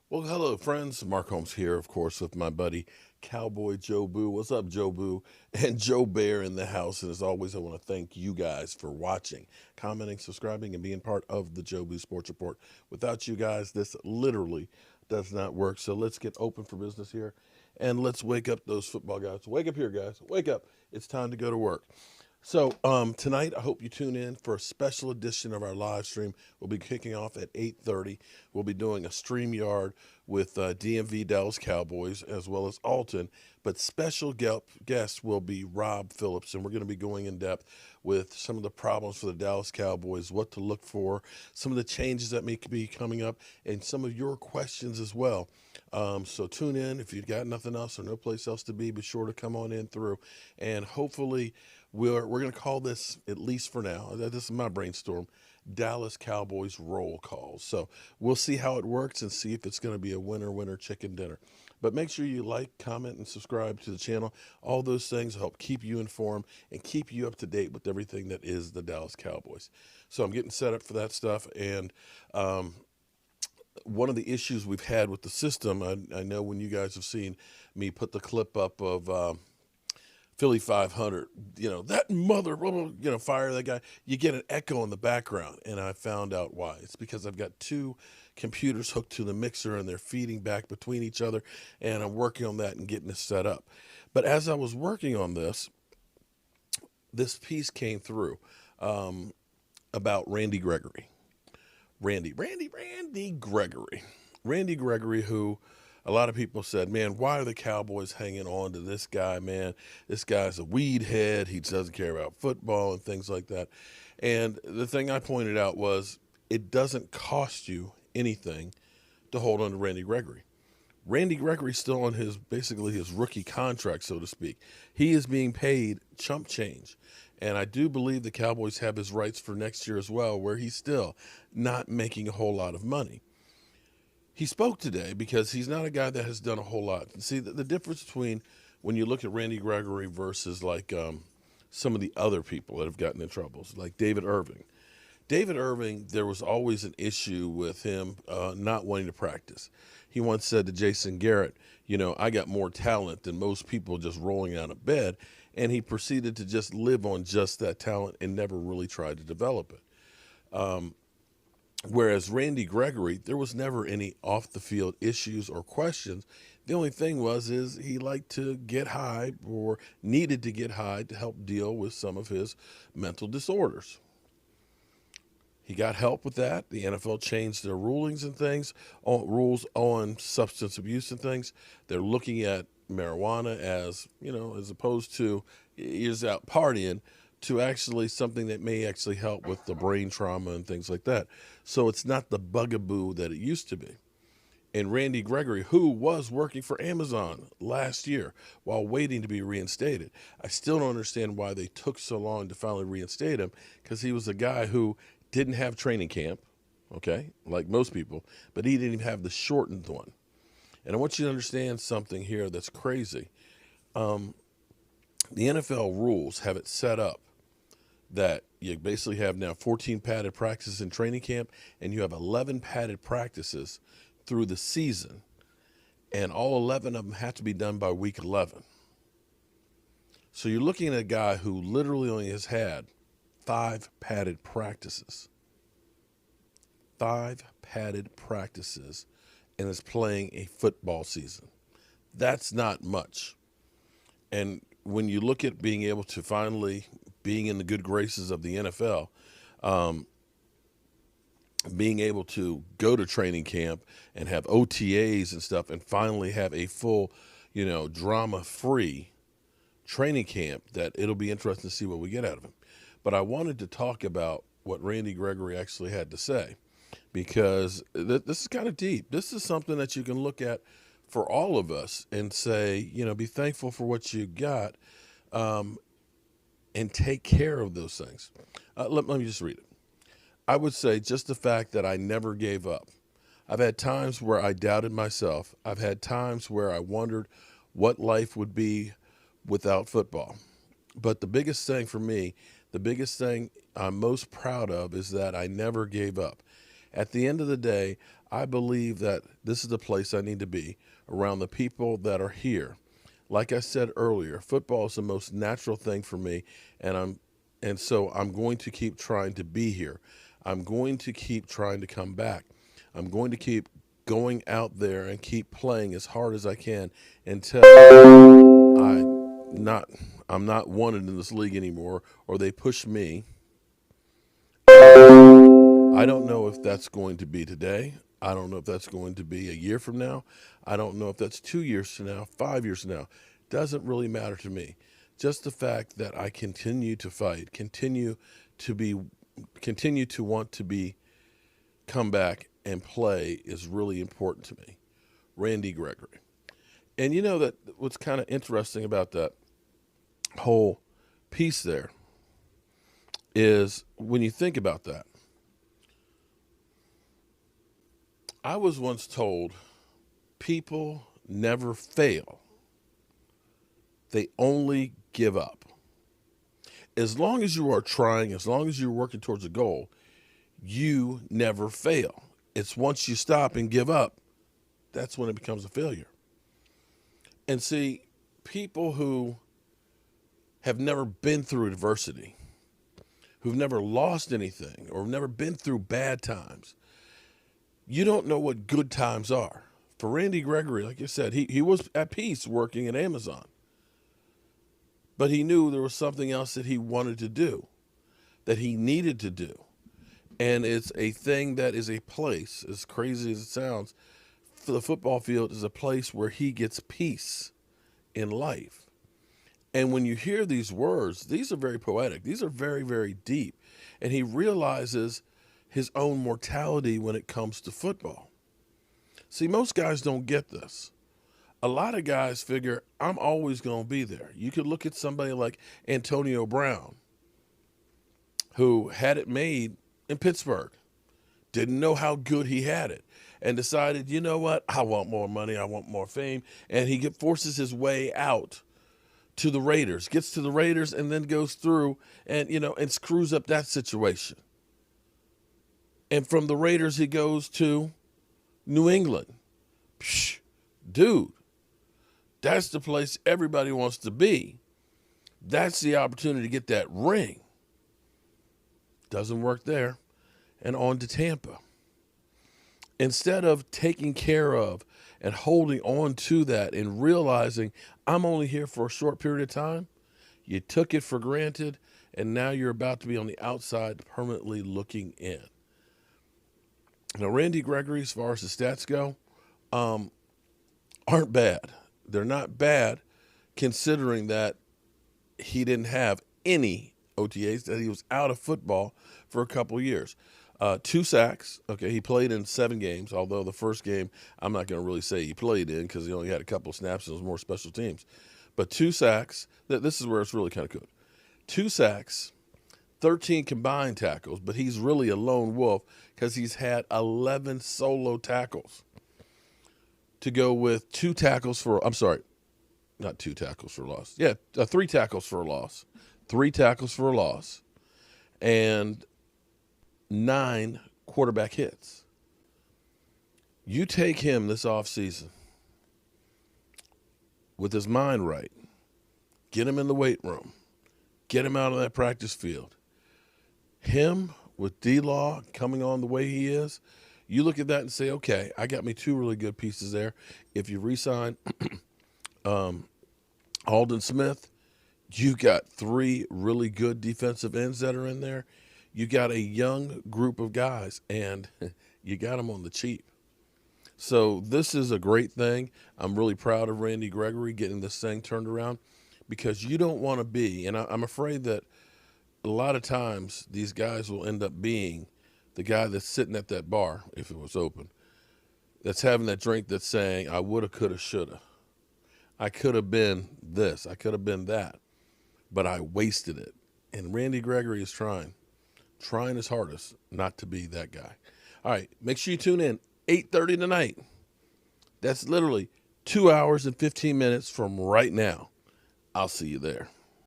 Well, hello, friends. Mark Holmes here, of course, with my buddy Cowboy Joe Boo. What's up, Joe Boo? And Joe Bear in the house. And as always, I want to thank you guys for watching, commenting, subscribing, and being part of the Joe Boo Sports Report. Without you guys, this literally does not work. So let's get open for business here and let's wake up those football guys. Wake up here, guys. Wake up. It's time to go to work. So tonight, I hope you tune in for a special edition of our live stream. We'll be kicking off at 8:30. We'll be doing a StreamYard with DMV Dallas Cowboys as well as Alton. But special guest will be Rob Phillips, and we're going to be going in depth with some of the problems for the Dallas Cowboys, what to look for, some of the changes that may be coming up, and some of your questions as well. So tune in. If you've got nothing else or no place else to be sure to come on in through. And hopefully, we're going to call this, at least for now, this is my brainstorm, Dallas Cowboys roll calls. So we'll see how it works and see if it's going to be a winner chicken dinner. But make sure you like, comment, and subscribe to the channel. All those things help keep you informed and keep you up to date with everything that is the Dallas Cowboys. So I'm getting set up for that stuff. And one of the issues we've had with the system, I know when you guys have seen me put the clip up of Philly 500, that mother, fire that guy. You get an echo in the background, and I found out why. It's because I've got two computers hooked to the mixer, and they're feeding back between each other, and I'm working on that and getting it set up. But as I was working on this piece came through about Randy Gregory. Randy Gregory. Randy Gregory, who a lot of people said, man, why are the Cowboys hanging on to this guy, man? This guy's a weed head. He doesn't care about football and things like that. And the thing I pointed out was it doesn't cost you anything to hold on to Randy Gregory. Randy Gregory's still on basically his rookie contract, so to speak. He is being paid chump change. And I do believe the Cowboys have his rights for next year as well, where he's still not making a whole lot of money. He spoke today because he's not a guy that has done a whole lot. See, the difference between when you look at Randy Gregory versus like some of the other people that have gotten in troubles, like David Irving. David Irving, there was always an issue with him not wanting to practice. He once said to Jason Garrett, I got more talent than most people just rolling out of bed. And he proceeded to just live on just that talent and never really tried to develop it. Whereas Randy Gregory, there was never any off the field issues or questions. The only thing is he liked to get high or needed to get high to help deal with some of his mental disorders. He got help with that. The NFL changed their rulings and things, rules on substance abuse and things. They're looking at marijuana as opposed to he's out partying, to actually something that may actually help with the brain trauma and things like that. So it's not the bugaboo that it used to be. And Randy Gregory, who was working for Amazon last year while waiting to be reinstated, I still don't understand why they took so long to finally reinstate him, because he was a guy who didn't have training camp, okay, like most people, but he didn't even have the shortened one. And I want you to understand something here that's crazy. The NFL rules have it set up that you basically have now 14 padded practices in training camp, and you have 11 padded practices through the season, and all 11 of them have to be done by week 11. So you're looking at a guy who literally only has had 5 padded practices. 5 padded practices, and is playing a football season. That's not much. And when you look at being able to finally being in the good graces of the NFL, being able to go to training camp and have OTAs and stuff and finally have a full, drama-free training camp, that it'll be interesting to see what we get out of him. But I wanted to talk about what Randy Gregory actually had to say, because this is kind of deep. This is something that you can look at for all of us and say, be thankful for what you got, and take care of those things. Let me just read it. I would say just the fact that I never gave up. I've had times where I doubted myself. I've had times where I wondered what life would be without football. But the biggest thing for me, the biggest thing I'm most proud of, is that I never gave up. At the end of the day, I believe that this is the place I need to be, around the people that are here. Like I said earlier, football is the most natural thing for me, and so I'm going to keep trying to be here. I'm going to keep trying to come back. I'm going to keep going out there and keep playing as hard as I can until I not I'm not wanted in this league anymore, or they push me. I don't know if that's going to be today. I don't know if that's going to be a year from now. I don't know if that's 2 years from now, 5 years from now. Doesn't really matter to me. Just the fact that I continue to fight, to be, continue to want to be, come back and play is really important to me. Randy Gregory. And you know that what's kind of interesting about that whole piece there is when you think about that. I was once told people never fail, they only give up. As long as you are trying, as long as you're working towards a goal, you never fail. It's once you stop and give up, that's when it becomes a failure. And see, people who have never been through adversity, who've never lost anything, or never been through bad times, you don't know what good times are. For Randy Gregory, like you said, he was at peace working at Amazon. But he knew there was something else that he wanted to do, that he needed to do. And it's a thing that is a place, as crazy as it sounds, for the football field is a place where he gets peace in life. And when you hear these words, these are very poetic. These are very, very deep. And he realizes his own mortality when it comes to football. See, most guys don't get this. A lot of guys figure, I'm always going to be there. You could look at somebody like Antonio Brown, who had it made in Pittsburgh, didn't know how good he had it, and decided, you know what, I want more money, I want more fame, and he forces his way out to the Raiders, gets to the Raiders, and then goes through and screws up that situation. And from the Raiders, he goes to New England. Psh, dude, that's the place everybody wants to be. That's the opportunity to get that ring. Doesn't work there. And on to Tampa. Instead of taking care of and holding on to that and realizing I'm only here for a short period of time, you took it for granted, and now you're about to be on the outside permanently looking in. Now, Randy Gregory, as far as the stats go, aren't bad. They're not bad considering that he didn't have any OTAs, that he was out of football for a couple of years. 2 sacks. Okay, he played in 7 games, although the first game I'm not going to really say he played in because he only had a couple of snaps and it was more special teams. But 2 sacks. This is where it's really kind of good. 2 sacks, 13 combined tackles, but he's really a lone wolf because he's had 11 solo tackles to go with 2 tackles for, I'm sorry, not 2 tackles for a loss. Yeah, 3 tackles for a loss. 3 tackles for a loss. And 9 quarterback hits. You take him this offseason with his mind right, get him in the weight room, get him out of that practice field. Him with D-Law coming on the way he is, you look at that and say, okay, I got me 2 really good pieces there. If you re-sign Aldon Smith, you got 3 really good defensive ends that are in there. You got a young group of guys, and you got them on the cheap. So this is a great thing. I'm really proud of Randy Gregory getting this thing turned around, because you don't want to be, and I'm afraid that a lot of times these guys will end up being the guy that's sitting at that bar, if it was open, that's having that drink that's saying, I woulda, coulda, shoulda. I could have been this. I could have been that. But I wasted it. And Randy Gregory is trying his hardest not to be that guy. All right, make sure you tune in 8:30 tonight. That's literally 2 hours and 15 minutes from right now. I'll see you there.